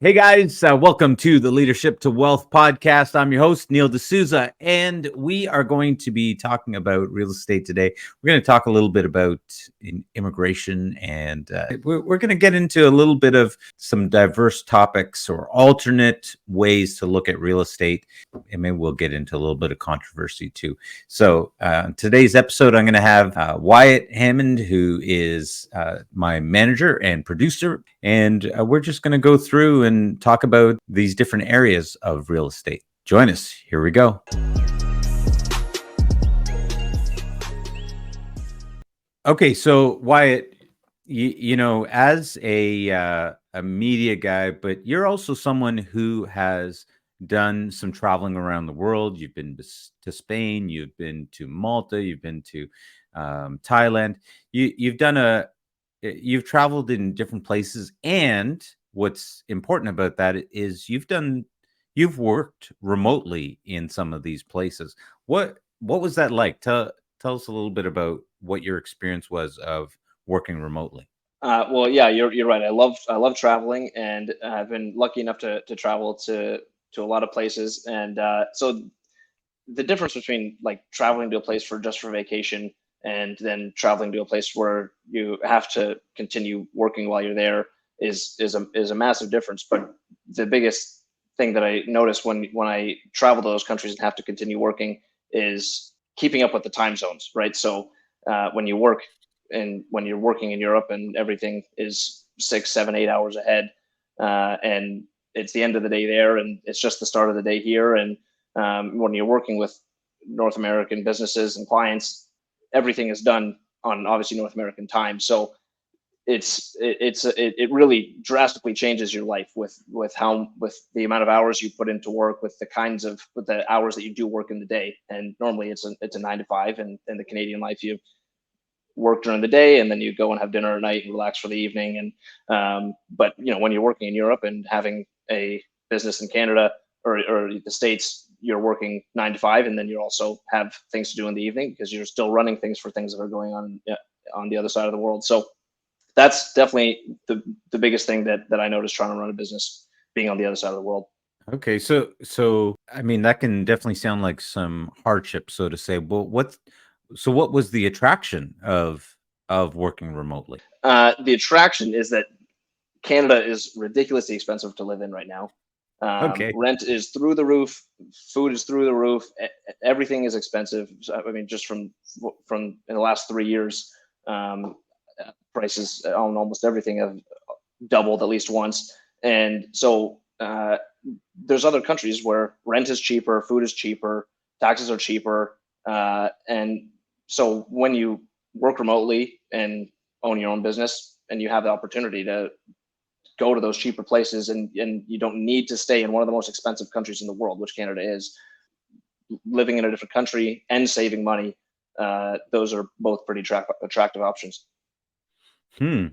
Hey guys, welcome to the Leadership to Wealth podcast. I'm your host, Neil D'Souza, and we are going to be talking about real estate today. We're going to talk a little bit about immigration, and we're going to get into a little bit of some diverse topics or alternate ways to look at real estate. And maybe we'll get into a little bit of controversy too. So today's episode, I'm going to have Wyatt Hammond, who is my manager and producer, and we're just going to go through and talk about these different areas of real estate. Join us. Here we go. Okay, so Wyatt, you know, as a media guy, but you're also someone who has done some traveling around the world. You've been to Spain, you've been to Malta, you've been to Thailand. You've traveled in different places, and what's important about that is you've worked remotely in some of these places. What was that like? Tell us a little bit about what your experience was of working remotely. Well, yeah, you're right. I love traveling, and I've been lucky enough to travel to a lot of places. And so the difference between like traveling to a place for just for vacation and then traveling to a place where you have to continue working while you're there is a massive difference. But the biggest thing that I notice when I travel to those countries and have to continue working is keeping up with the time zones, right? So when you work and when you're working in Europe and everything is 6, 7, 8 hours ahead, and it's the end of the day there, and it's just the start of the day here. And when you're working with North American businesses and clients, everything is done on obviously North American time. So it really drastically changes your life with the amount of hours you put into work, with the hours that you do work in the day. And normally it's a 9 to 5, and in the Canadian life you work during the day and then you go and have dinner at night and relax for the evening. And but when you're working in Europe and having a business in Canada or the States, you're working 9 to 5, and then you also have things to do in the evening because you're still running things for things that are going on the other side of the world. So that's definitely the biggest thing that I noticed trying to run a business, being on the other side of the world. Okay, so I mean that can definitely sound like some hardship, so to say. But what was the attraction of working remotely? The attraction is that Canada is ridiculously expensive to live in right now. Okay. Rent is through the roof, food is through the roof, everything is expensive. So, I mean, just from in the last 3 years, prices on almost everything have doubled at least once. And so there's other countries where rent is cheaper, food is cheaper, taxes are cheaper, and so when you work remotely and own your own business, and you have the opportunity to go to those cheaper places, and you don't need to stay in one of the most expensive countries in the world, which Canada is, living in a different country and saving money, those are both pretty attractive options. Hmm.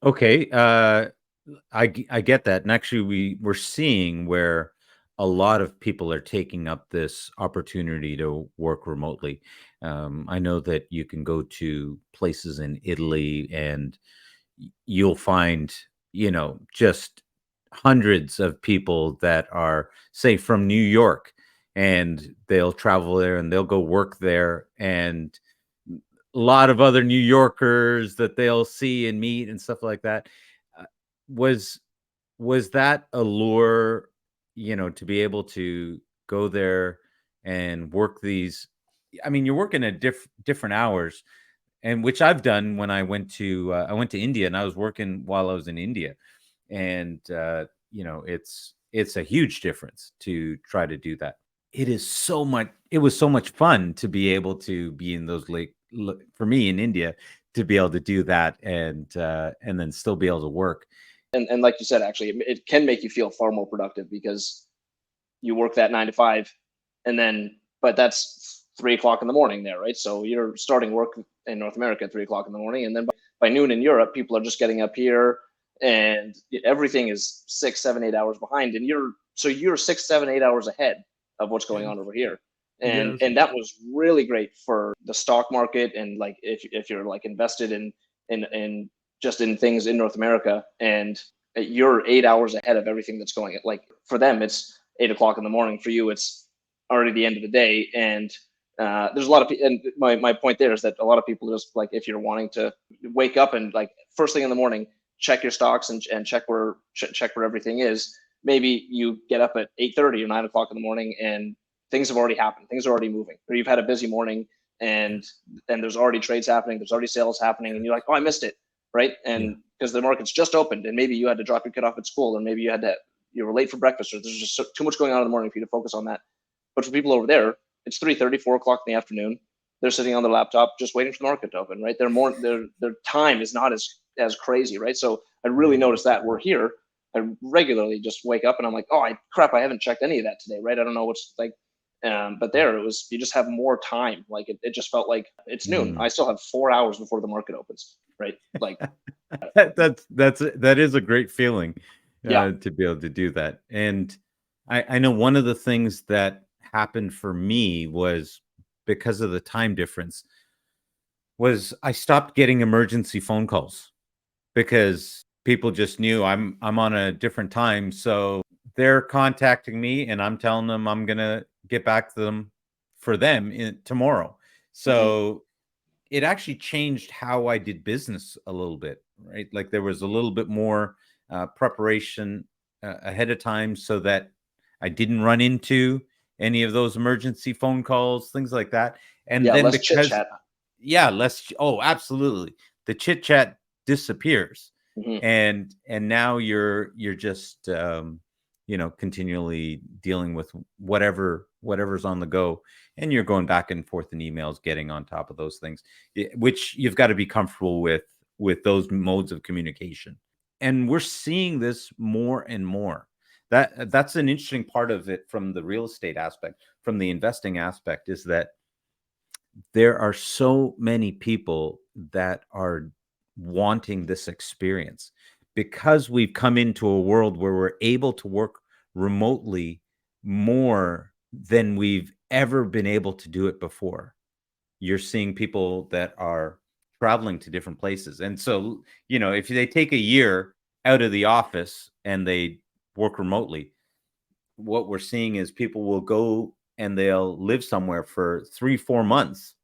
Okay. I get that, and actually, we're seeing where a lot of people are taking up this opportunity to work remotely. I know that you can go to places in Italy, and you'll find, just hundreds of people that are, say, from New York, and they'll travel there and they'll go work there, and a lot of other New Yorkers that they'll see and meet and stuff like that. Uh, was was that a lure, to be able to go there and work these? I mean, you're working at different hours, and which I've done when I went to India, and I was working while I was in India, and it's a huge difference to try to do that. It was so much fun to be able to be in those for me in India, to be able to do that, and then still be able to work. And like you said, actually, it can make you feel far more productive because you work that 9 to 5, and then but that's 3 o'clock in the morning there, right? So you're starting work in North America at 3 o'clock in the morning, and then by noon in Europe, people are just getting up here, and everything is 6, 7, 8 hours behind, and you're 6, 7, 8 hours ahead of what's going Yes. on over here. And Yes. and that was really great for the stock market, and like if you're like invested in just in things in North America. And you're 8 hours ahead of everything that's going. Like for them, it's 8 o'clock in the morning. For you, it's already the end of the day. And there's a lot of people. And my point there is that a lot of people just like, if you're wanting to wake up and like first thing in the morning, check your stocks and check where everything is. Maybe you get up at 8:30 or 9 o'clock in the morning and things have already happened. Things are already moving. Or you've had a busy morning and there's already trades happening. There's already sales happening, and you're like, oh, I missed it, right? Yeah. And because the market's just opened, and maybe you had to drop your kid off at school, and maybe you were late for breakfast, or there's just too much going on in the morning for you to focus on that. But for people over there, it's 3:30, 4 o'clock in the afternoon. They're sitting on their laptop just waiting for the market to open, right? Their time is not as crazy, right? So I really noticed that. We're here, I regularly just wake up and I'm like, oh, crap, I haven't checked any of that today, right? I don't know what's like. But there it was, you just have more time. Like it just felt like it's noon. Mm. I still have 4 hours before the market opens, right? Like, That is a great feeling, yeah, to be able to do that. And I know one of the things that happened for me was because of the time difference was I stopped getting emergency phone calls because people just knew I'm on a different time, so they're contacting me and I'm telling them I'm gonna get back to them for them tomorrow. hmm, So it actually changed how I did business a little bit, right? Like there was a little bit more preparation ahead of time so that I didn't run into any of those emergency phone calls, things like that. And yeah, then less chit because, chat. yeah, oh, absolutely. The chit chat disappears. Hmm. And now you're just continually dealing with whatever's on the go, and you're going back and forth in emails, getting on top of those things, which you've got to be comfortable with those modes of communication. And we're seeing this more and more. That's an interesting part of it from the real estate aspect, from the investing aspect, is that there are so many people that are wanting this experience because we've come into a world where we're able to work remotely more than we've ever been able to do it before. You're seeing people that are traveling to different places. And so, if they take a year out of the office and they work remotely, what we're seeing is people will go and they'll live somewhere for 3-4 months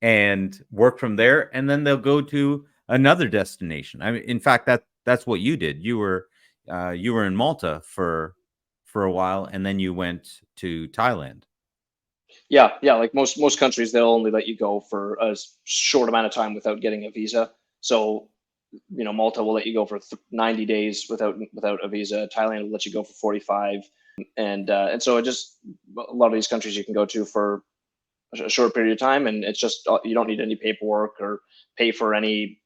and work from there, and then they'll go to another destination. I mean, in fact, that's what you did. You were in Malta for a while, and then you went to Thailand. Yeah, yeah. Like most countries, they'll only let you go for a short amount of time without getting a visa. So, Malta will let you go for 90 days without a visa. Thailand will let you go for 45, and so it just, a lot of these countries you can go to for a short period of time, and it's just, you don't need any paperwork or pay for any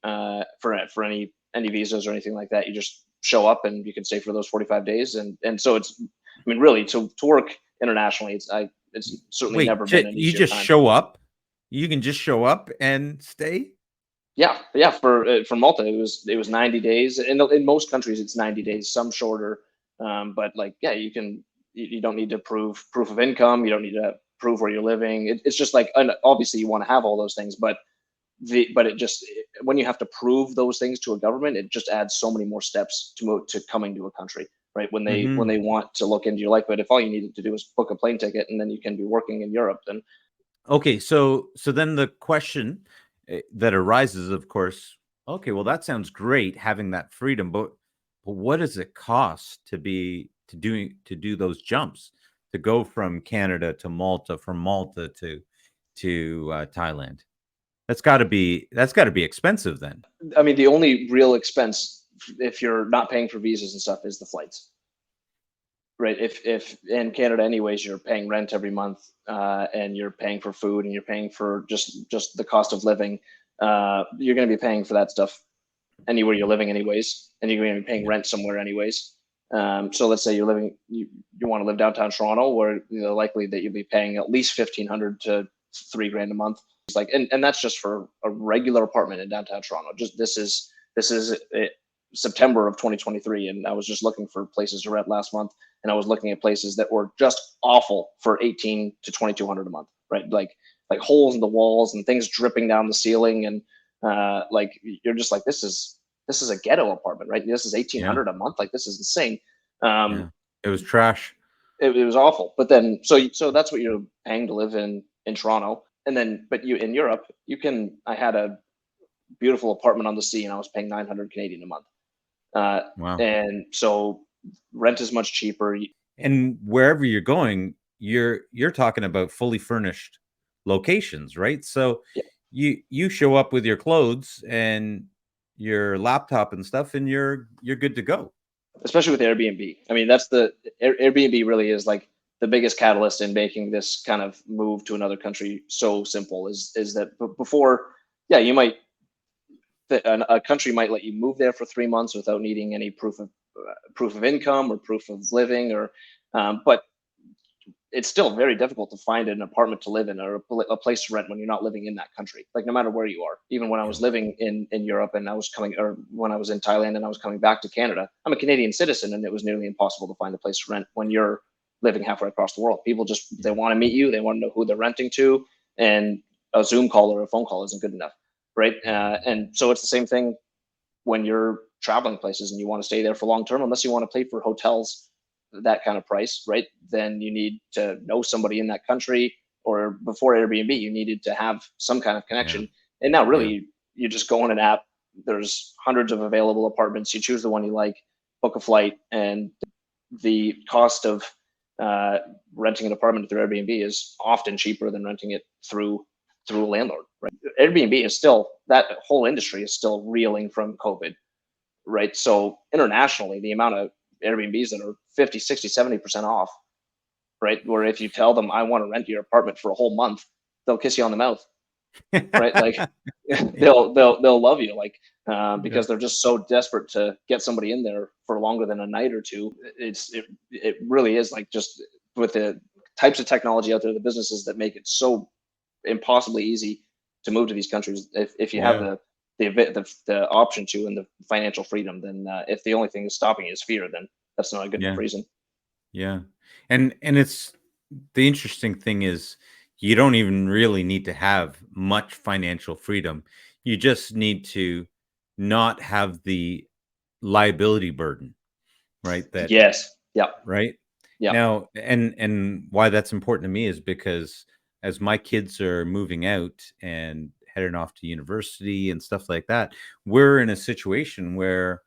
for any visas or anything like that. You just show up and you can stay for those 45 days, and so it's, I mean, really, to work internationally, it's certainly Wait, never been an you easier just time. show up? You can just show up and stay? Yeah, yeah. For Malta, it was 90 days. In most countries, it's 90 days. Some shorter, but like, yeah, you don't need to proof of income. You don't need to prove where you're living. It's just like, and obviously you want to have all those things, but it just, when you have to prove those things to a government, it just adds so many more steps to coming to a country, right? When they Mhm. want to look into your life, but if all you needed to do is book a plane ticket and then you can be working in Europe, then Okay, so then the question that arises, of course, okay, well that sounds great having that freedom, but what does it cost to do those jumps, to go from Canada to Malta, from Malta to Thailand? That's got to be expensive then. I mean, the only real expense, if you're not paying for visas and stuff, is the flights, right? If in Canada, anyways, you're paying rent every month, and you're paying for food, and you're paying for just the cost of living. You're going to be paying for that stuff anywhere you're living, anyways, and you're going to be paying Yeah. rent somewhere, anyways. So let's say you want to live downtown Toronto, where likely that you'll be paying at least 1,500 to 3 grand a month. It's like, and that's just for a regular apartment in downtown Toronto. Just this is September of 2023, and I was just looking for places to rent last month, and I was looking at places that were just awful for 18 to 2,200 a month, right? Like holes in the walls and things dripping down the ceiling, and like, you're just like, this is this is a ghetto apartment, right? This is eighteen Yeah. hundred a month. Like, this is insane. Yeah. It was trash. It was awful. But then, so that's what you're paying to live in Toronto, and then, but you in Europe, you can. I had a beautiful apartment on the sea, and I was paying 900 Canadian a month. Uh, Wow. and so rent is much cheaper. And wherever you're going, you're talking about fully furnished locations, right? So Yeah, you show up with your clothes and your laptop and stuff, and you're good to go. especially with Airbnb. I mean, that's the Airbnb really is like the biggest catalyst in making this kind of move to another country so simple. Is that before? Yeah, you might a country might let you move there for 3 months without needing any proof of income or proof of living, or but it's still very difficult to find an apartment to live in or a place to rent when you're not living in that country. Like, no matter where you are, even when I Yeah. was living in Europe and I was coming, or when I was in Thailand and I was coming back to Canada, I'm a Canadian citizen, and it was nearly impossible to find a place to rent when you're living halfway across the world. People just, they want to meet you, they want to know who they're renting to, and a Zoom call or a phone call isn't good enough, right? And so it's the same thing when you're traveling places and you want to stay there for long term, unless you want to pay for hotels that kind of price, right? Then you need to know somebody in that country, or before Airbnb, you needed to have some kind of Yeah. connection. And now, Yeah. really, you just go on an app. There's hundreds of available apartments. You choose the one you like, book a flight, and the cost of uh, renting an apartment through Airbnb is often cheaper than renting it through a landlord. Right? Airbnb is still, that whole industry is still reeling from COVID, right? So internationally, the amount of Airbnbs that are 50, 60, 70% off, right? Where if you tell them, I want to rent your apartment for a whole month, they'll kiss you on the mouth, right? Like, they'll love you, like, Yeah. because they're just so desperate to get somebody in there for longer than a night or two. It really is like, just with the types of technology out there, the businesses that make it so impossibly easy to move to these countries. If you have Yeah. the option to, and the financial freedom, then if the only thing that's stopping you is fear, then that's not a good enough Yeah. reason. Yeah. And it's the interesting thing is you don't even really need to have much financial freedom. You just need to not have the liability burden, right? That Yes. Yeah. right? Yeah. Now, and why that's important to me is because as my kids are moving out and heading off to university and stuff like that, we're in a situation where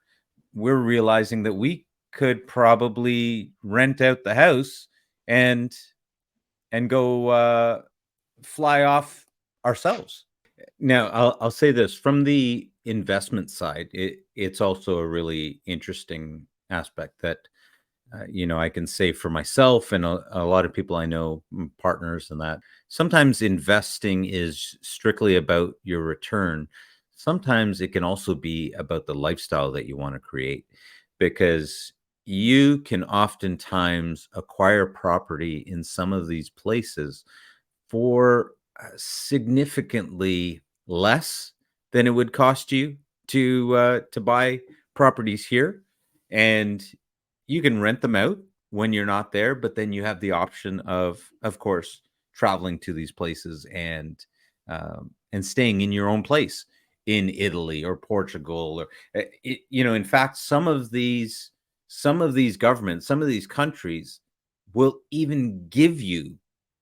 we're realizing that we could probably rent out the house and go fly off ourselves. Now, I'll say this from the investment side, it's also a really interesting aspect that I can say for myself and a lot of people I know, partners and that. Sometimes investing is strictly about your return. Sometimes it can also be about the lifestyle that you want to create because you can oftentimes acquire property in some of these places for significantly less than it would cost you to buy properties here, and you can rent them out when you're not there. But then you have the option of course, traveling to these places and staying in your own place in Italy or Portugal or in fact, some of these governments, some of these countries will even give you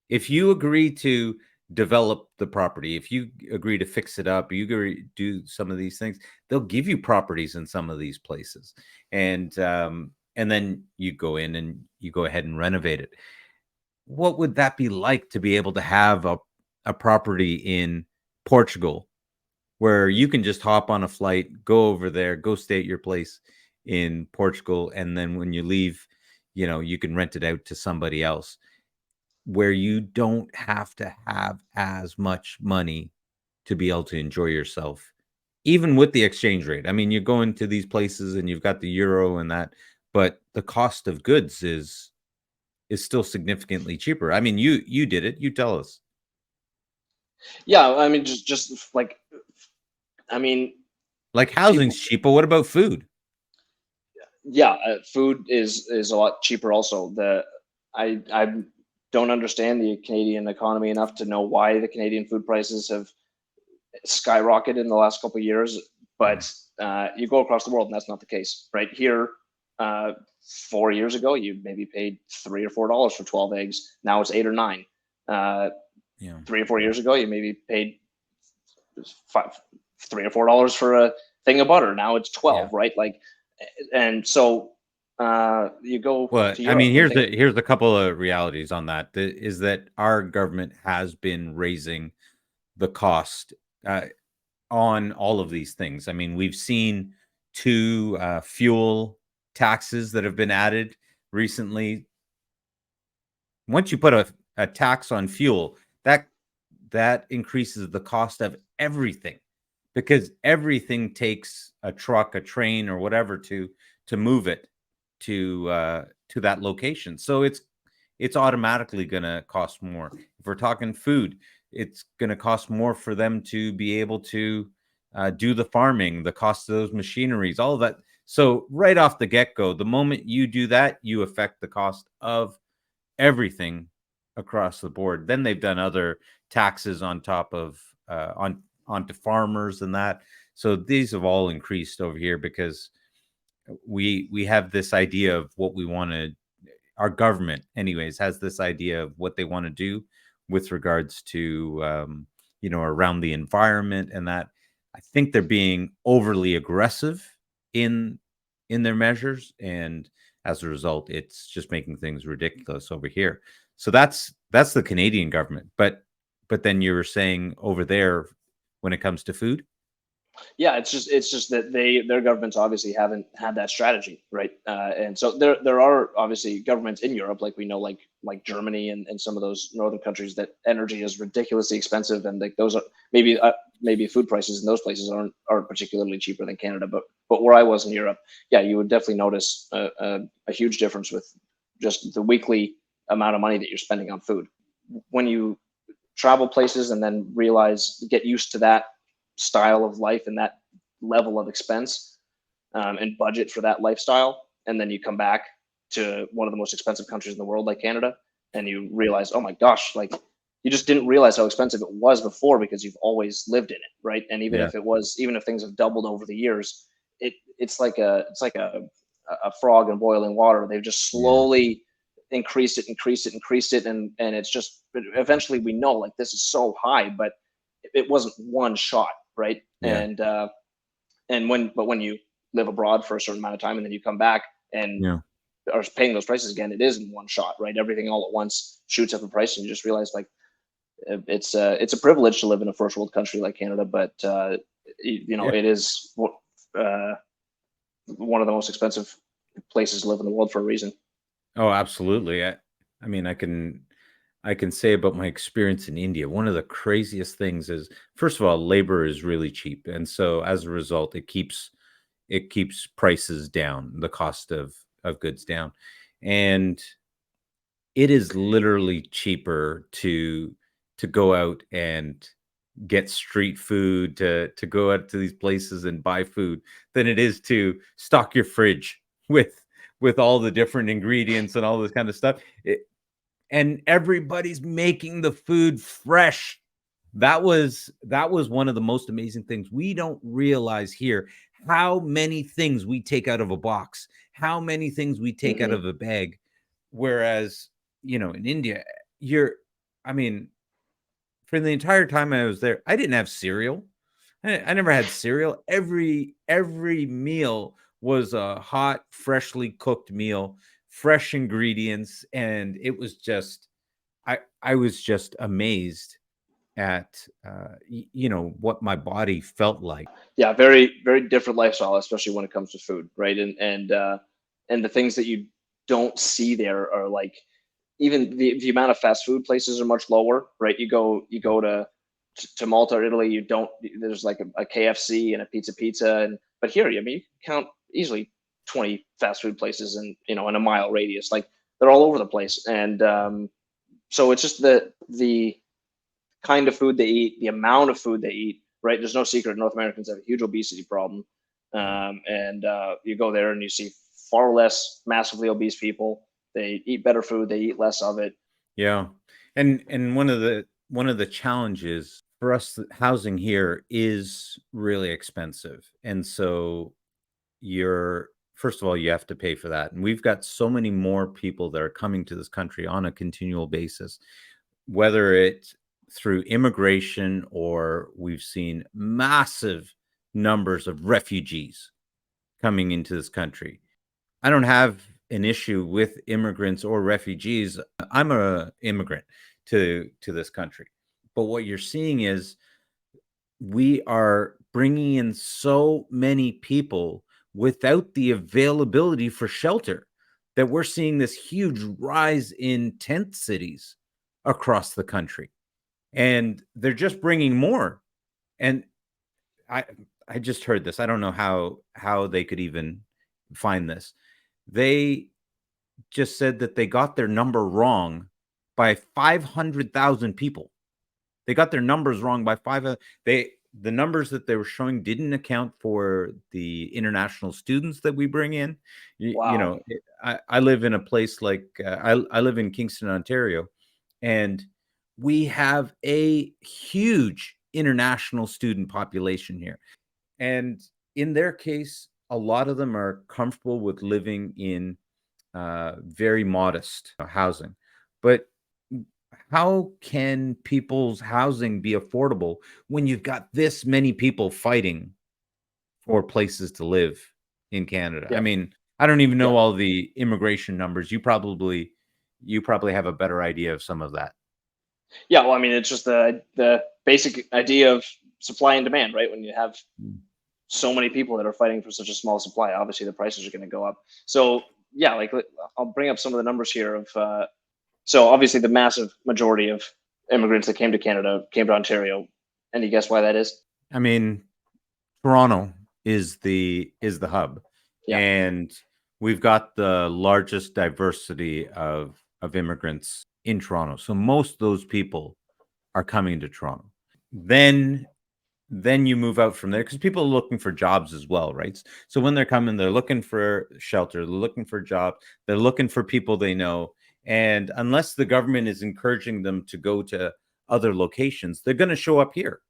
if you agree to develop the property, if you agree to fix it up, you agree to do some of these things, they'll give you properties in some of these places, and then you go in and you go ahead and renovate it. What would that be like to be able to have a property in Portugal where you can just hop on a flight, go over there, go stay at your place in Portugal, and then when you leave, you can rent it out to somebody else where you don't have to have as much money to be able to enjoy yourself, even with the exchange rate. I mean, you're going to these places and you've got the euro and that, but the cost of goods is still significantly cheaper. I mean, you did it. You tell us. Yeah. I mean, just like, I mean, Like people. housing's cheap, but what about food? Yeah, food is a lot cheaper. Also, I don't understand the Canadian economy enough to know why the Canadian food prices have skyrocketed in the last couple of years. Yeah, But You go across the world, and that's not the case. Right here, 4 years ago, you maybe paid $3 or $4 for 12 eggs. Now it's 8 or 9. Uh, Yeah. 3 or 4 years ago, you maybe paid $3 or $4 for a thing of butter. Now it's Yeah. 12, right? Like, and so you go Well, to I mean, Europe and things. here's a couple of realities on that. Is that our government has been raising the cost uh, on all of these things. I mean, we've seen two fuel taxes that have been added recently. Once you put a tax on fuel, that that increases the cost of everything because everything takes a truck, a train, or whatever to move it to that location. So it's automatically going to cost more. If we're talking food, it's going to cost more for them to be able to do the farming, the cost of those machineries, all of that. So right off the get go, the moment you do that, you affect the cost of everything across the board. Then they've done other taxes on top of on onto farmers and that. So these have all increased over here because we have this idea of what we want to, our government anyways has this idea of what they want to do with regards to around the environment and that. I think they're being overly aggressive in their measures, and as a result it's just making things ridiculous over here. So that's the Canadian government. But then you were saying over there when it comes to food. Yeah, it's just that their governments obviously haven't had that strategy, right? And so there are obviously governments in Europe, like we know, like Germany and some of those northern countries, that energy is ridiculously expensive, and like those are maybe food prices in those places aren't particularly cheaper than Canada. But where I was in Europe, yeah, you would definitely notice a huge difference with just the weekly amount of money that you're spending on food when you travel places and then get used to that style of life and that level of expense, and budget for that lifestyle, and then you come back to one of the most expensive countries in the world like Canada, and you realize, oh my gosh, like you just didn't realize how expensive it was before because you've always lived in it, right? And Yeah. even if things have doubled over the years, it's like a frog in boiling water. They've just Yeah. slowly increased it, and it's just eventually we know like this is so high, but it wasn't one shot, right? Yeah. And when you live abroad for a certain amount of time and then you come back and Yeah. are paying those prices again, it is in one shot, right? Everything all at once shoots up in price, and you just realize like it's a privilege to live in a first world country like Canada, but Yeah. it is one of the most expensive places to live in the world for a reason. Oh, absolutely. I mean, I can say about my experience in India, one of the craziest things is, first of all, labor is really cheap, and so as a result, it keeps prices down, the cost of goods down, and it is literally cheaper to go out and get street food, to go out to these places and buy food than it is to stock your fridge with all the different ingredients and all this kind of stuff. And everybody's making the food fresh. That was one of the most amazing things. We don't realize here how many things we take out of a box, how many things we take out Hmm. of a bag. Whereas, in India, you're, I mean, for the entire time I was there, I didn't have cereal. I never had cereal. Every meal was a hot, freshly cooked meal, fresh ingredients, and it was just I was just amazed at what my body felt like. Yeah, very very different lifestyle, especially when it comes to food, right? And the things that you don't see there are like, even the amount of fast food places are much lower, right? You go to Malta or Italy, you don't there's like a KFC and a pizza, and but here, I mean, you can count easily 20 fast food places in a mile radius. Like they're all over the place, and so it's just the kind of food they eat, the amount of food they eat, right? There's no secret North Americans have a huge obesity problem, Yeah. and you go there and you see far less massively obese people. They eat better food, they eat less of it. Yeah. And one of the challenges for us, housing here is really expensive. And so you're first of all, you have to pay for that. And we've got so many more people that are coming to this country on a continual basis, whether it's through immigration or we've seen massive numbers of refugees coming into this country. I don't have an issue with immigrants or refugees. I'm a immigrant to this country. But what you're seeing is we are bringing in so many people without the availability for shelter that we're seeing this huge rise in tent cities across the country, and they're just bringing more. And i I just heard this. I don't know how they could even find this. They just said that they got their number wrong by 500,000 people. They got their numbers wrong by five. They The numbers that they were showing didn't account for the international students that we bring in. Wow. I live in a place like I live in Kingston, Ontario, and we have a huge international student population here. And in their case, a lot of them are comfortable with living in very modest housing. But how can people's housing be affordable when you've got this many people fighting for places to live in Canada? I Yep. mean, I don't even know Yep. all the immigration numbers. You probably have a better idea of some of that. Yeah. Well, I mean, it's just the basic idea of supply and demand, right? When you have Mm. so many people that are fighting for such a small supply, obviously the prices are going to go up. So yeah, like I'll bring up some of the numbers here of so obviously the massive majority of immigrants that came to Canada came to Ontario. Any guess why that is? I mean, Toronto is the hub, Yeah. and we've got the largest diversity of immigrants in Toronto. So most of those people are coming to Toronto. Then then you move out from there because people are looking for jobs as well, right? So when they're coming, they're looking for shelter, they're looking for jobs, they're looking for people they know. And unless the government is encouraging them to go to other locations, they're going to show up here.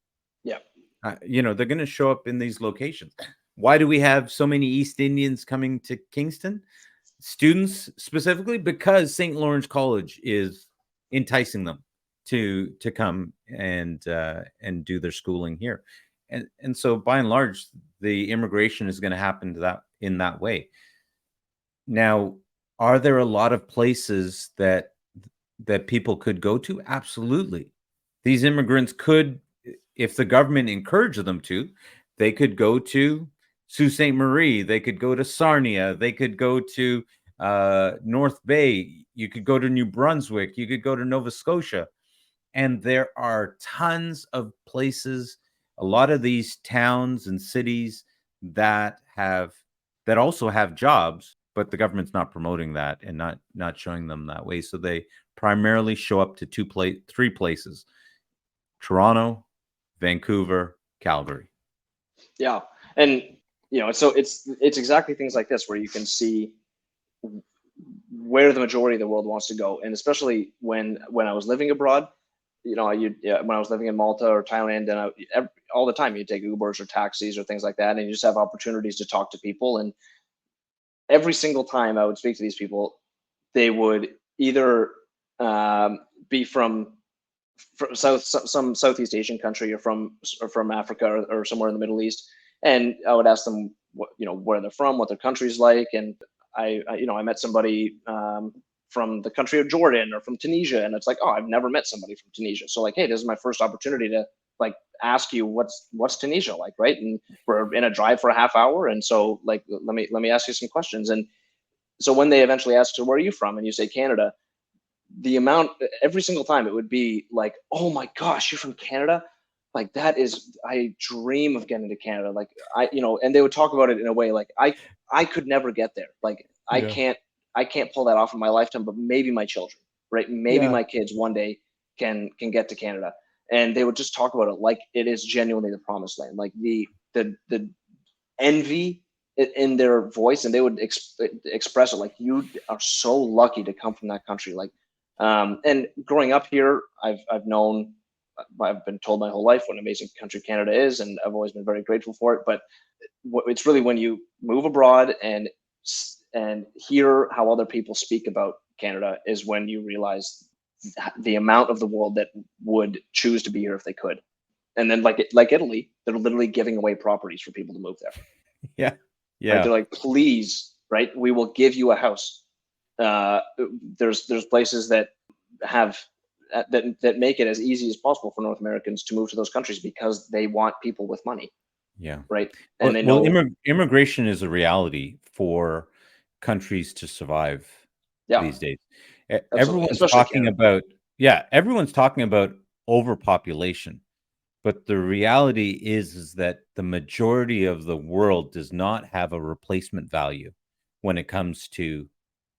Yeah. They're going to show up in these locations. Why do we have so many East Indians coming to Kingston? Students specifically because St. Lawrence College is enticing them to come and do their schooling here. And so by and large, the immigration is going to happen to that in that way. Now, are there a lot of places that people could go to? Absolutely. These immigrants could, if the government encouraged them to, they could go to Sault Ste. Marie, they could go to Sarnia, they could go to North Bay, you could go to New Brunswick, you could go to Nova Scotia. And there are tons of places, a lot of these towns and cities that have that also have jobs, but the government's not promoting that and not showing them that way. So they primarily show up to three places: Toronto, Vancouver, Calgary. Yeah. And so it's exactly things like this where you can see where the majority of the world wants to go, and especially when I was living abroad, when I was living in Malta or Thailand, and all the time you take Ubers or taxis or things like that, and you just have opportunities to talk to people. And every single time I would speak to these people, they would either be from some Southeast Asian country, or from Africa, or somewhere in the Middle East, and I would ask them where they're from, what their country's like, and I met somebody from the country of Jordan or from Tunisia, and it's like, oh, I've never met somebody from Tunisia, so like, hey, this is my first opportunity to like ask you what's Tunisia like, right? And we're in a drive for a half hour, and so like let me ask you some questions. And so when they eventually ask, so where are you from, and you say Canada, the amount every single time it would be like, oh my gosh, you're from Canada, like that is, I dream of getting to Canada, like and they would talk about it in a way like I could never get there, like Yeah. I can't pull that off in my lifetime, but maybe my children, right, maybe Yeah. my kids one day can get to Canada. And they would just talk about it like it is genuinely the promised land, like the envy in their voice, and they would express it like, you are so lucky to come from that country, like and growing up here, I've known I've been told my whole life what an amazing country Canada is, and I've always been very grateful for it. But it's really when you move abroad and hear how other people speak about Canada is when you realize the amount of the world that would choose to be here if they could. And then like Italy, they're literally giving away properties for people to move there. Yeah. Right? Yeah. They're like, please, right? We will give you a house. There's places that have that make it as easy as possible for North Americans to move to those countries because they want people with money, Yeah. right? And Well, they know, immigration is a reality for countries to survive yeah, these days. absolutely, Everyone's especially talking Canada. about, yeah, everyone's talking about overpopulation, but the reality is that the majority of the world does not have a replacement value when it comes to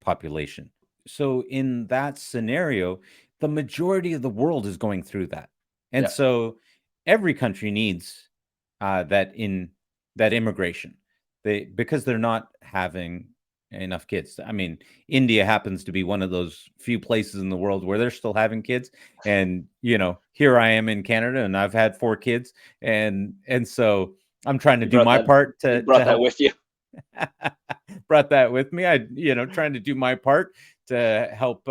population. So in that scenario, the majority of the world is going through that. And Yeah, so every country needs that immigration. Because they're not having enough kids. I mean, India happens to be one of those few places in the world where they're still having kids. And here I am in Canada, and I've had 4 kids, and so I'm trying to you do my part you to brought that help. with you. Brought that with me. I, trying to do my part to help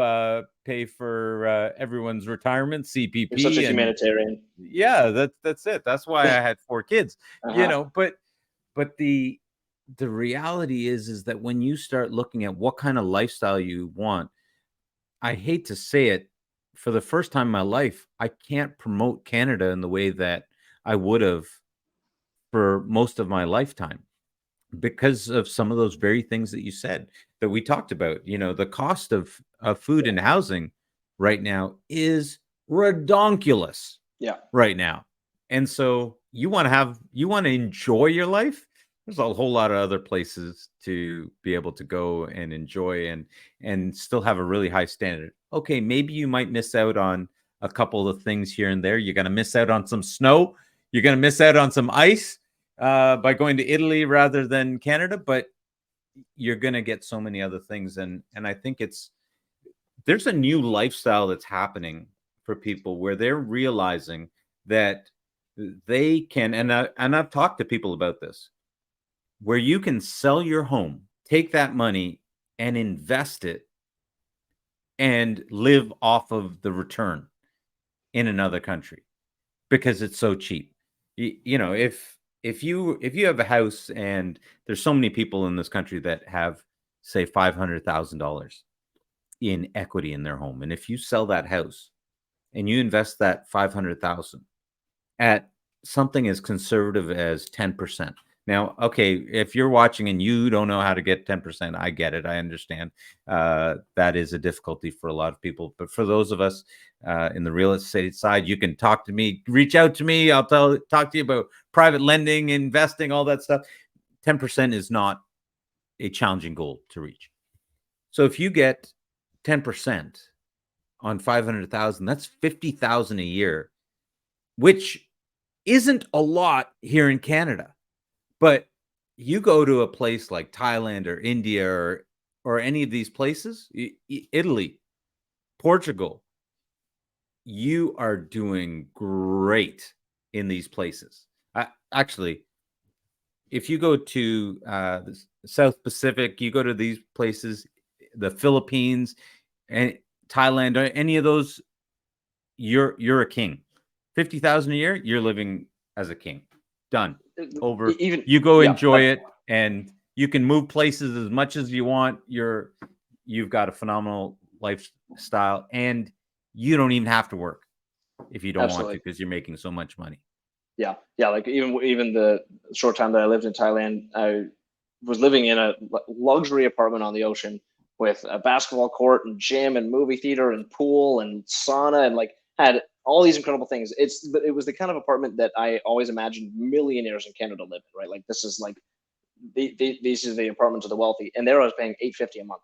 pay for everyone's retirement, You're such a CPP, and humanitarian. yeah, that's it. That's why I had 4 kids. Uh-huh. But the reality is that when you start looking at what kind of lifestyle you want, I hate to say it, for the first time in my life, I can't promote Canada in the way that I would have for most of my lifetime because of some of those very things that you said that we talked about. The cost of food and housing right now is redonkulous Yeah, right now. And so you want to enjoy your life. There's a whole lot of other places to be able to go and enjoy and still have a really high standard. Okay, maybe you might miss out on a couple of things here and there. You're going to miss out on some snow. You're going to miss out on some ice by going to Italy rather than Canada, but you're going to get so many other things. And I think there's a new lifestyle that's happening for people where they're realizing that they can, and I've talked to people about this, where you can sell your home, take that money and invest it and live off of the return in another country because it's so cheap. If you have a house, and there's so many people in this country that have, say, $500,000 in equity in their home, and if you sell that house and you invest that 500,000 at something as conservative as 10%. Now, okay, if you're watching and you don't know how to get 10%, I get it. I understand. That is a difficulty for a lot of people. But for those of us in the real estate side, you can talk to me, reach out to me. I'll talk to you about private lending, investing, all that stuff. 10% is not a challenging goal to reach. So if you get 10% on 500,000, that's 50,000 a year, which isn't a lot here in Canada. But you go to a place like Thailand or India or any of these places, Italy, Portugal, you are doing great in these places. Actually, if you go to the South Pacific, you go to these places, the Philippines and Thailand, or any of those, you're a king. 50,000 a year, you're living as a king. Done. Over. even You go yeah, enjoy it, and you can move places as much as you want. You've got a phenomenal lifestyle, and you don't even have to work if you don't want to absolutely. because you're making so much money. Yeah. Like even the short time that I lived in Thailand, I was living in a luxury apartment on the ocean with a basketball court and gym and movie theater and pool and sauna and like had all these incredible things. It was the kind of apartment that I always imagined millionaires in Canada live in, right? Like this is like these are the apartments of the wealthy, and there I was paying $850 a month.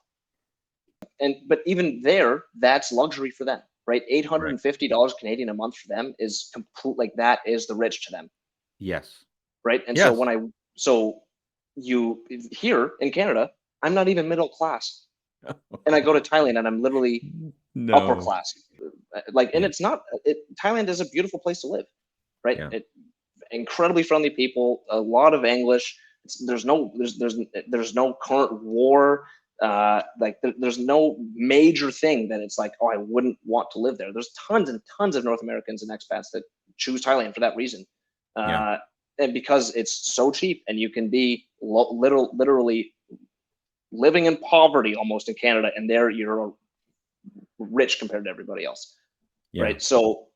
And but even there, that's luxury for them, right? eight hundred Right. and fifty dollars Canadian a month for them is complete. Like that is the rich to them, Yes. right? And so Yes. so you here in Canada, I'm not even middle class, and I go to Thailand and I'm literally upper No. class. Like, and Yeah. it's not. Thailand is a beautiful place to live, right? Yeah. Incredibly friendly people, a lot of English. There's no current war. Like there's no major thing that it's like, oh, I wouldn't want to live there. There's tons and tons of North Americans and expats that choose Thailand for that reason, Yeah. and because it's so cheap, and you can be literally living in poverty almost in Canada, and there you're rich compared to everybody else, Yeah. right? So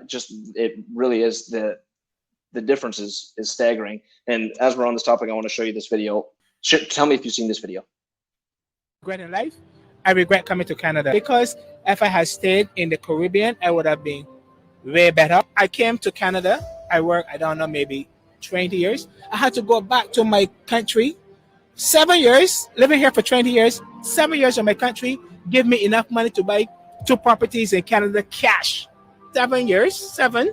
just it really is the difference is staggering. And as we're on this topic, I want to show you this video. Tell me if you've seen this video. Regret in life, I regret coming to Canada because if I had stayed in the Caribbean, I would have been way better. I came to Canada. I worked, I don't know, maybe 20 years. I had to go back to my country. 7 years, living here for 20 years, 7 years in my country, give me enough money to buy 2 properties in Canada cash. 7 years, seven.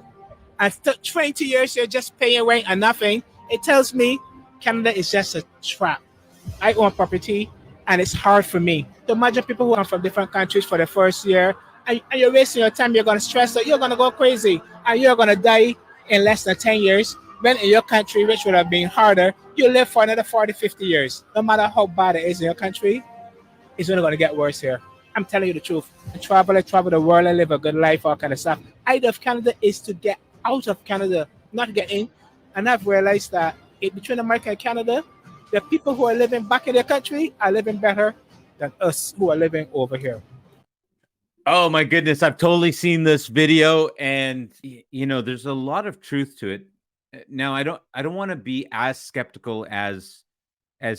And 20 years, you're just paying rent and nothing. It tells me Canada is just a trap. I own property and it's hard for me. So imagine people who come from different countries for the first year and you're wasting your time, you're going to stress out, you're going to go crazy, and you're going to die in less than 10 years. When in your country, which would have been harder, you live for another 40, 50 years. No matter how bad it is in your country, it's only going to get worse here. I'm telling you the truth. I travel the world, and live a good life, all kind of stuff. Idea of Canada is to get out of Canada, not get in. And I've realized that between America and Canada, the people who are living back in their country are living better than us who are living over here. Oh my goodness, I've totally seen this video, and there's a lot of truth to it. Now, I don't want to be as skeptical as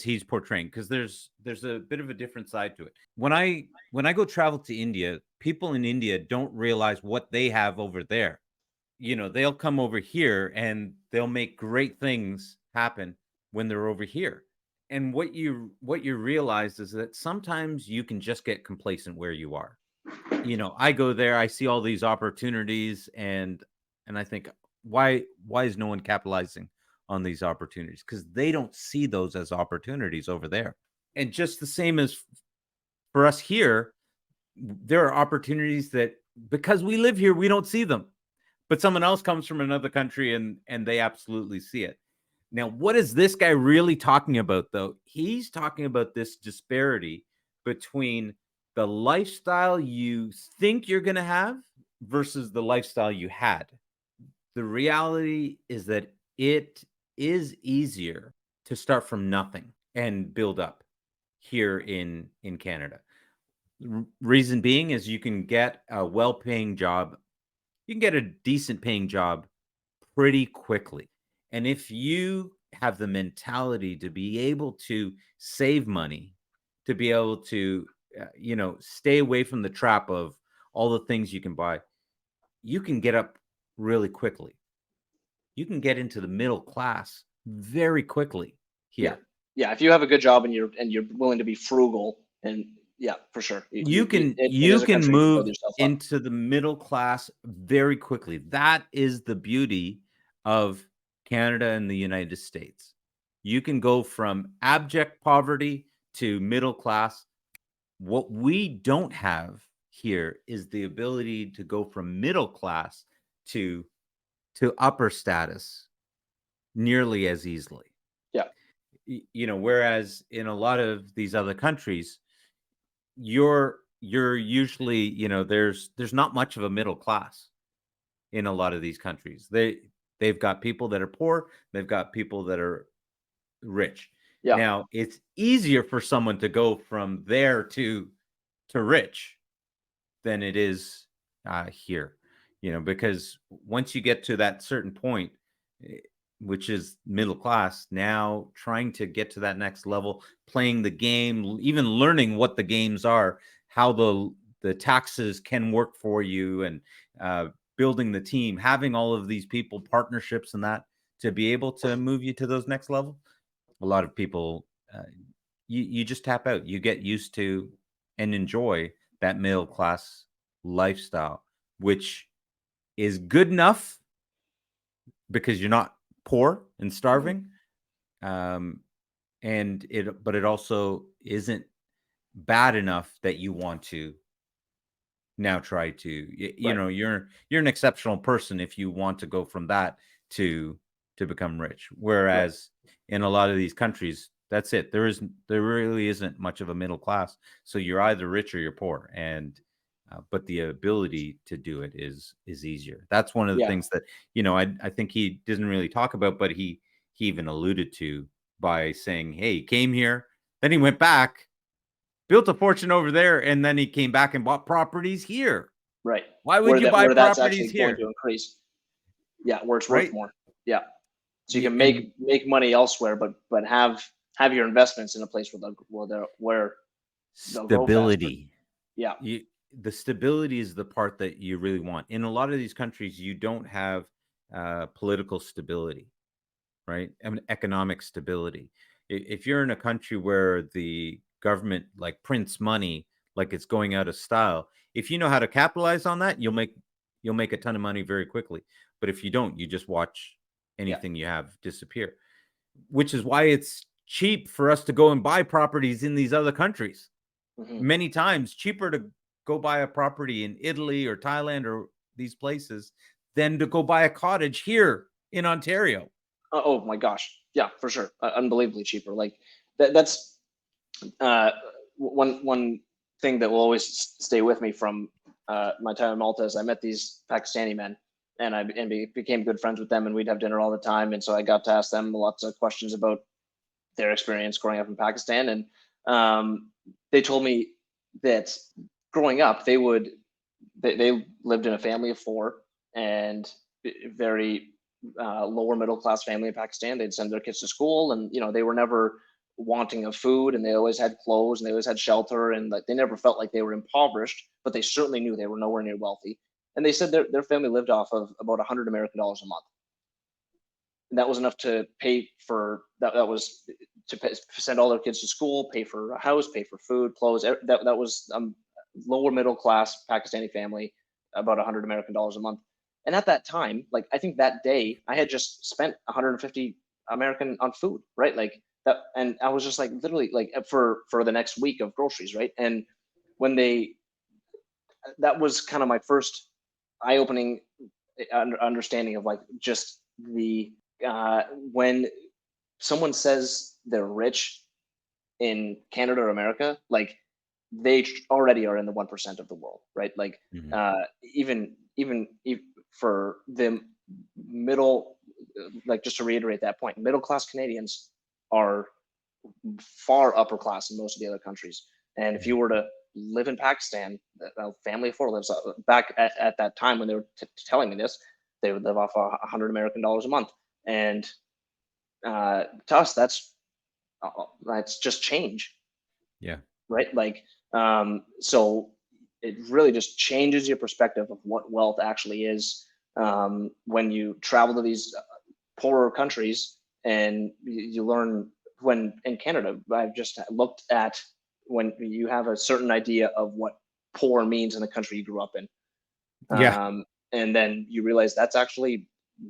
he's portraying, because there's a bit of a different side to it. When I go travel to India, people in India don't realize what they have over there. They'll come over here and they'll make great things happen when they're over here. And what you realize is that sometimes you can just get complacent where you are. I go there, I see all these opportunities, and I think, why is no one capitalizing on these opportunities? Because they don't see those as opportunities over there. And just the same as for us here, there are opportunities that, because we live here, we don't see them. But someone else comes from another country and they absolutely see it. Now, what is this guy really talking about, though? He's talking about this disparity between the lifestyle you think you're going to have versus the lifestyle you had. The reality is that it is easier to start from nothing and build up here in Canada. Reason being is you can get a well-paying job. You can get a decent paying job pretty quickly. And if you have the mentality to be able to save money, to be able to, stay away from the trap of all the things you can buy, you can get up really quickly. You can get into the middle class very quickly Yeah, here. yeah. If you have a good job and you're willing to be frugal, and yeah, for sure, You can it you is a can country you can build move yourself up. into the middle class very quickly. That is the beauty of Canada and the United States. You can go from abject poverty to middle class. What we don't have here is the ability to go from middle class to upper status nearly as easily. Yeah, Whereas in a lot of these other countries, you're usually, there's not much of a middle class in a lot of these countries. They've got people that are poor, they've got people that are rich. yeah, Now, it's easier for someone to go from there to rich than it is here, because once you get to that certain point, eh, which is middle class, now trying to get to that next level, playing the game, even learning what the games are, how the taxes can work for you, and building the team, having all of these people, partnerships, and that to be able to move you to those next level. A lot of people, you just tap out. You get used to and enjoy that middle class lifestyle, which is good enough because you're not poor and mhm, starving. Um, but it also isn't bad enough that you want to now try to, you Right. know, you're an exceptional person if you want to go from that to become rich. Right. Whereas in a lot of these countries, that's it. There really isn't much of a middle class. So you're either rich or you're poor, and but the ability to do it is easier. That's one of the Yeah. things that, I think he doesn't really talk about, but he even alluded to by saying, hey, he came here, then he went back, built a fortune over there, and then he came back and bought properties here. Right. Why would you buy Where that's properties actually going to here? increase. Yeah, where it's worth Right? more. Yeah. So you can And make money elsewhere, but have your investments in a place where they'll grow faster. stability. Yeah. The stability is the part that you really want. In a lot of these countries, you don't have political stability, right? I mean, economic stability. If you're in a country where the government like prints money like it's going out of style, if you know how to capitalize on that, you'll make a ton of money very quickly. But if you don't, you just watch Yeah. anything you have disappear. Which is why it's cheap for us to go and buy properties in these other countries. Hmm. Many times cheaper to go buy a property in Italy or Thailand or these places than to go buy a cottage here in Ontario. Oh my gosh. Yeah, for sure. Unbelievably cheaper. Like that's uh, one thing that will always stay with me from my time in Malta is I met these Pakistani men, and became good friends with them, and we'd have dinner all the time, and so I got to ask them lots of questions about their experience growing up in Pakistan, and they told me that growing up they lived in a family of four, and very lower middle class family in Pakistan. They'd send their kids to school, and they were never wanting of food, and they always had clothes, and they always had shelter, and like they never felt like they were impoverished, but they certainly knew they were nowhere near wealthy. And they said their family lived off of about $100 American a month. And that was enough to pay for that. That was send all their kids to school, pay for a house, pay for food, clothes. That was lower middle class Pakistani family, about $100 American a month. And at that time, like I think that day, I had just spent 150 American on food, right? Like that, and I was just like literally like for the next week of groceries, right? And when they that was kind of my first eye-opening understanding of like just the when someone says they're rich in Canada or America, like they already are in the 1% of the world, right? Like Mhm. even for the middle, like just to reiterate that point, middle class Canadians are far upper class in most of the other countries. And if Yeah. you were to live in Pakistan, a family of four lives back at that time when they were telling me this, they would live off $100 American a month. And to us, that's just change, Yeah. right? Like, so it really just changes your perspective of what wealth actually is when you travel to these poorer countries, and you learn. When in Canada, I've just looked at when you have a certain idea of what poor means in the country you grew up in, Yeah. and then you realize that's actually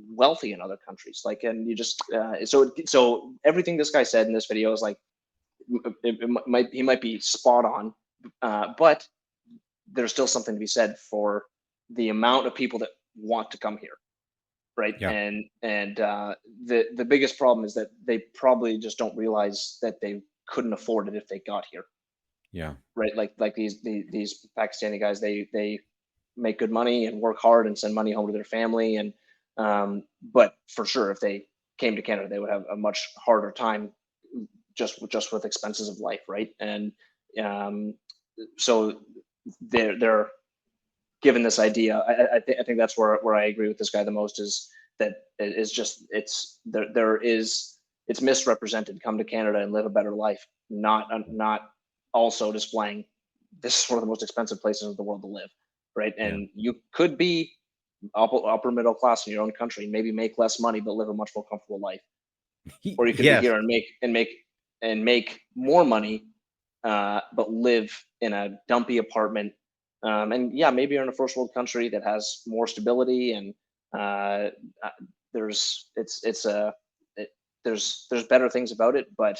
wealthy in other countries. Like, and you just so everything this guy said in this video is like he might be spot on, but there's still something to be said for the amount of people that want to come here, right? Yeah. And the biggest problem is that they probably just don't realize that they couldn't afford it if they got here, Yeah. right? Like these Pakistani guys, they make good money and work hard and send money home to their family, and but for sure if they came to Canada, they would have a much harder time just with expenses of life, right? And um, so they're given this idea. I think that's where I agree with this guy the most, is that it is just it's misrepresented. Come to Canada and live a better life, not also displaying this is one of the most expensive places in the world to live, right? Yeah. And you could be upper middle class in your own country, maybe make less money but live a much more comfortable life, or you could be Yes. here and make more money, but live in a dumpy apartment. And yeah, maybe you're in a first world country that has more stability, and uh, there's it's a it, there's better things about it, but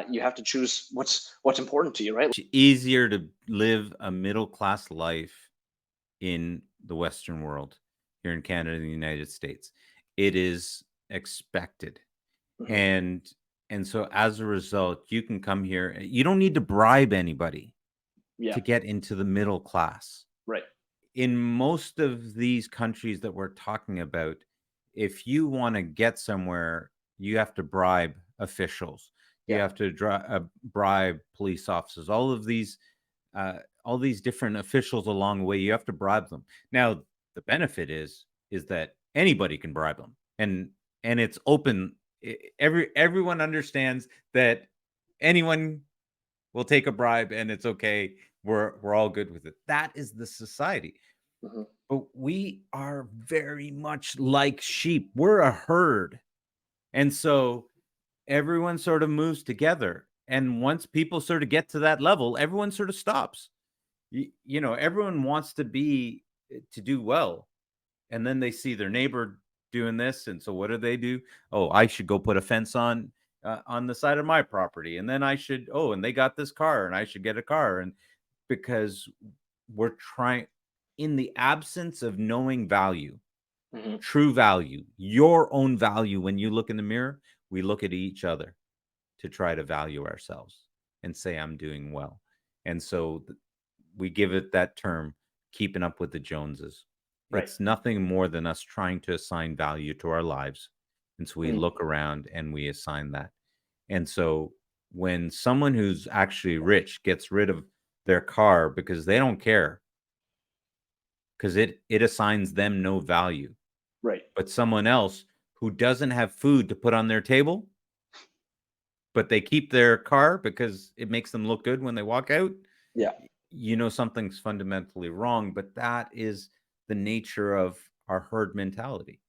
you have to choose what's important to you, right? It's easier to live a middle class life in the Western world, here in Canada and the United States. It is expected. Hmm. And so as a result, you can come here. You don't need to bribe anybody Yeah. to get into the middle class. Right. In most of these countries that we're talking about, if you want to get somewhere, you have to bribe officials. You Yeah. have to bribe police officers. All these different officials along the way. You have to bribe them. Now, the benefit is that anybody can bribe them, and it's open. Everyone understands that anyone will take a bribe, and it's okay. We're all good with it. That is the society. Hmm. But we are very much like sheep. We're a herd. And so everyone sort of moves together. And once people sort of get to that level, everyone sort of stops. Everyone wants to do well. And then they see their neighbor doing this. And so what do? Oh, I should go put a fence on the side of my property. And then and they got this car and I should get a car. And because we're trying, in the absence of knowing value, Hmm. true value, your own value, when you look in the mirror, we look at each other to try to value ourselves and say, I'm doing well. And so we give it that term, keeping up with the Joneses. Right. It's nothing more than us trying to assign value to our lives. And so we Mm. look around and we assign that. And so when someone who's actually rich gets rid of their car because they don't care, because it assigns them no value, Right. but someone else who doesn't have food to put on their table, but they keep their car because it makes them look good when they walk out, Yeah. something's fundamentally wrong. But that is the nature of our herd mentality.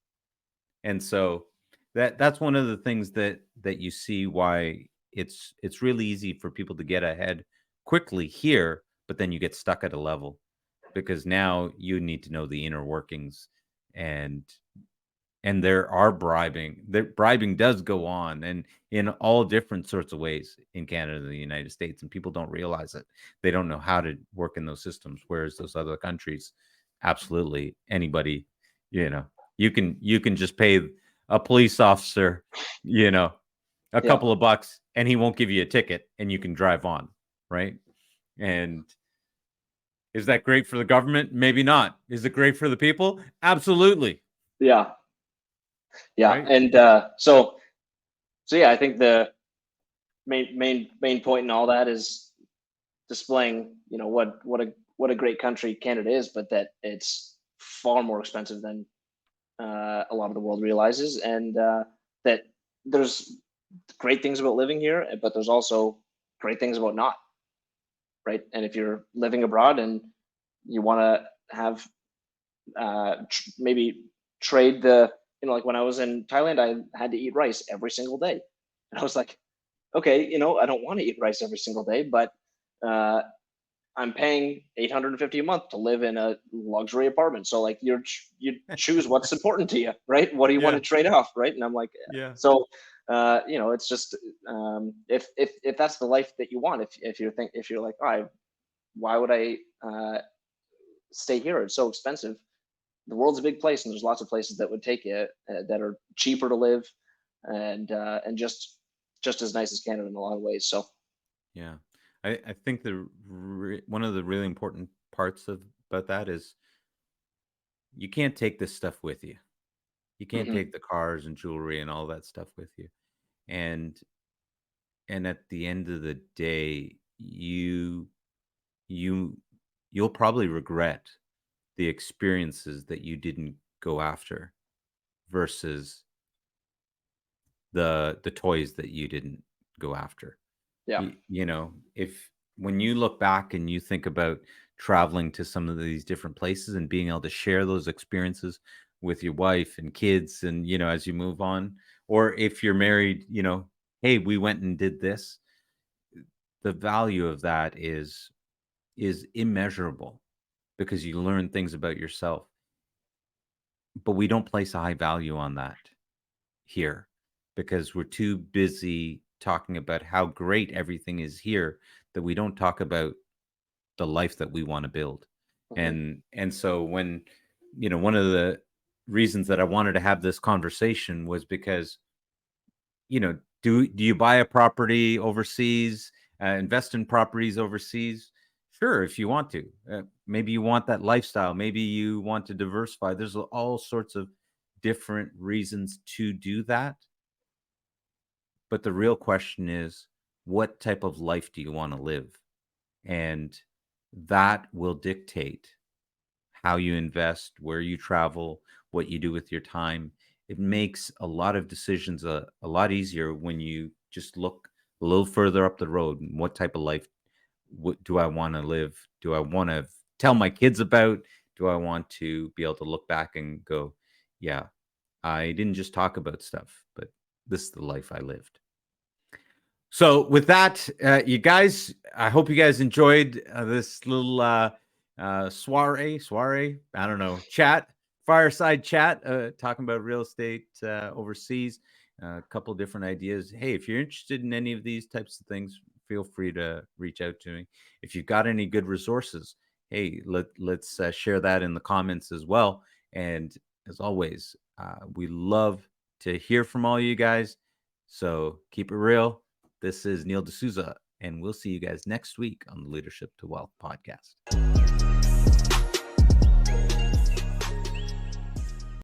And so that's one of the things that you see why it's really easy for people to get ahead quickly here, but then you get stuck at a level because now you need to know the inner workings. and there are bribing does go on, and in all different sorts of ways in Canada and the United States, and people don't realize it. They don't know how to work in those systems, whereas those other countries, absolutely anybody, you know, you can just pay a police officer, you know, a Yeah. couple of bucks and he won't give you a ticket and you can drive on, right? And is that great for the government? Maybe not. Is it great for the people? Absolutely. Yeah. Yeah. Right? And so yeah, I think the main point in all that is displaying, what a great country Canada is, but that it's far more expensive than a lot of the world realizes, and that there's great things about living here, but there's also great things about not, right? And if you're living abroad and you want to have maybe trade like when I was in Thailand, I had to eat rice every single day, and I was like, okay, I don't want to eat rice every single day, but uh, I'm paying 850 a month to live in a luxury apartment. So like you choose what's important to you, right? What do you want Yeah. to trade off, right? And I'm like, Yeah. so it's just if that's the life that you want, if you're like, why would I stay here? It's so expensive. The world's a big place, and there's lots of places that would take you that are cheaper to live, and just as nice as Canada in a lot of ways. So Yeah. I think one of the really important parts about that is you can't take this stuff with you. You can't mhm, take the cars and jewelry and all that stuff with you. And at the end of the day, you you'll probably regret the experiences that you didn't go after versus the toys that you didn't go after. yeah, If when you look back and you think about traveling to some of these different places and being able to share those experiences with your wife and kids, and as you move on, or if you're married, hey, we went and did this, the value of that is immeasurable because you learn things about yourself. But we don't place a high value on that here because we're too busy talking about how great everything is here, that we don't talk about the life that we want to build. And so when, one of the reasons that I wanted to have this conversation was because, do you buy a property overseas, invest in properties overseas? Sure, if you want to. Maybe you want that lifestyle. Maybe you want to diversify. There's all sorts of different reasons to do that. But the real question is, what type of life do you want to live? And that will dictate how you invest, where you travel, what you do with your time. It makes a lot of decisions a lot easier when you just look a little further up the road. What type of life do I want to live? Do I want to tell my kids about? Do I want to be able to look back and go, yeah, I didn't just talk about stuff, but this is the life I lived. So with that, you guys, I hope you guys enjoyed this little soiree, I don't know, fireside chat, talking about real estate overseas, a couple different ideas. Hey, if you're interested in any of these types of things, feel free to reach out to me. If you've got any good resources, hey, let's share that in the comments as well. And as always, we love to hear from all you guys. So keep it real. This is Neil D'Souza, and we'll see you guys next week on the Leadership to Wealth podcast.